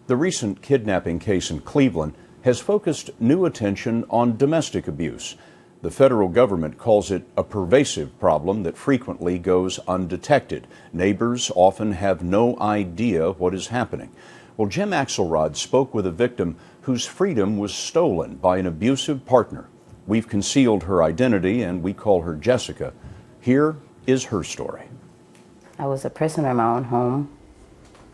The recent kidnapping case in Cleveland has focused new attention on domestic abuse. The federal government calls it a pervasive problem that frequently goes undetected. Neighbors often have no idea what is happening. Well, Jim Axelrod spoke with a victim whose freedom was stolen by an abusive partner. We've concealed her identity and we call her Jessica. Here is her story. I was a prisoner in my own home.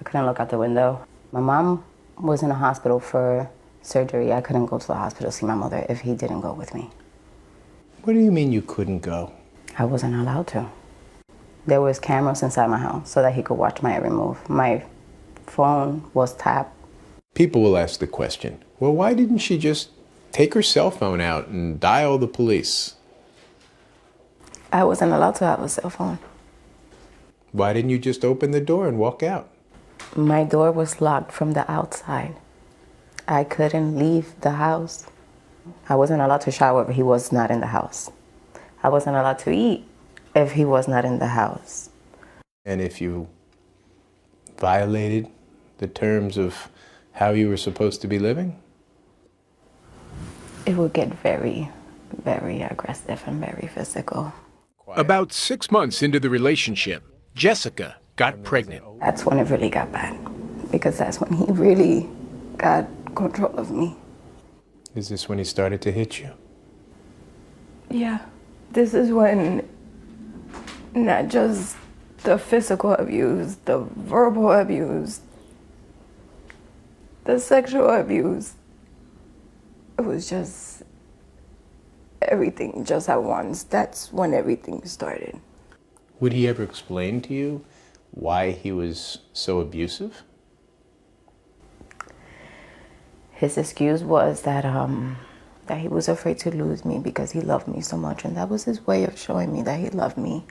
I couldn't look out the window. My mom was in a hospital for surgery. I couldn't go to the hospital to see my mother if he didn't go with me. What do you mean you couldn't go? I wasn't allowed to. There was cameras inside my house so that he could watch my every move. My phone was tapped. People will ask the question, well, why didn't she just take her cell phone out and dial the police? I wasn't allowed to have a cell phone. Why didn't you just open the door and walk out? My door was locked from the outside. I couldn't leave the house. I wasn't allowed to shower if he was not in the house. I wasn't allowed to eat if he was not in the house. And if you violated the terms of how you were supposed to be living? It would get very, very aggressive and very physical. About 6 months into the relationship, Jessica got pregnant. That's when it really got bad, because that's when he really got control of me. Is this when he started to hit you? Yeah, this is when not just the physical abuse, the verbal abuse, the sexual abuse, it was just everything just at once. That's when everything started. Would he ever explain to you why he was so abusive? His excuse was that he was afraid to lose me because he loved me so much, and that was his way of showing me that he loved me.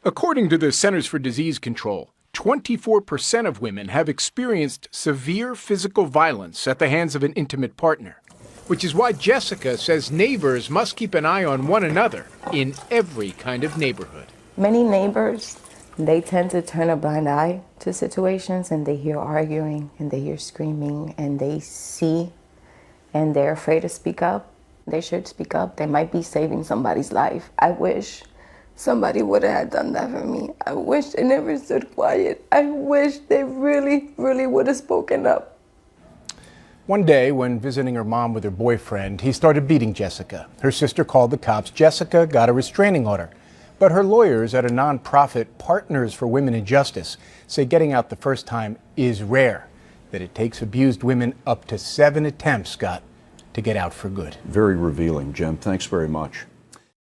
According to the Centers for Disease Control, 24% of women have experienced severe physical violence at the hands of an intimate partner, which is why Jessica says neighbors must keep an eye on one another in every kind of neighborhood. Many neighbors, they tend to turn a blind eye to situations, and they hear arguing and they hear screaming and they see and they're afraid to speak up. They should speak up. They might be saving somebody's life. I wish somebody would have done that for me. I wish they never stood quiet. I wish they really, really would have spoken up. One day, when visiting her mom with her boyfriend, he started beating Jessica. Her sister called the cops. Jessica got a restraining order. But her lawyers at a nonprofit, Partners for Women in Justice, say getting out the first time is rare, that it takes abused women up to 7 attempts, Scott, to get out for good. Very revealing, Jim. Thanks very much.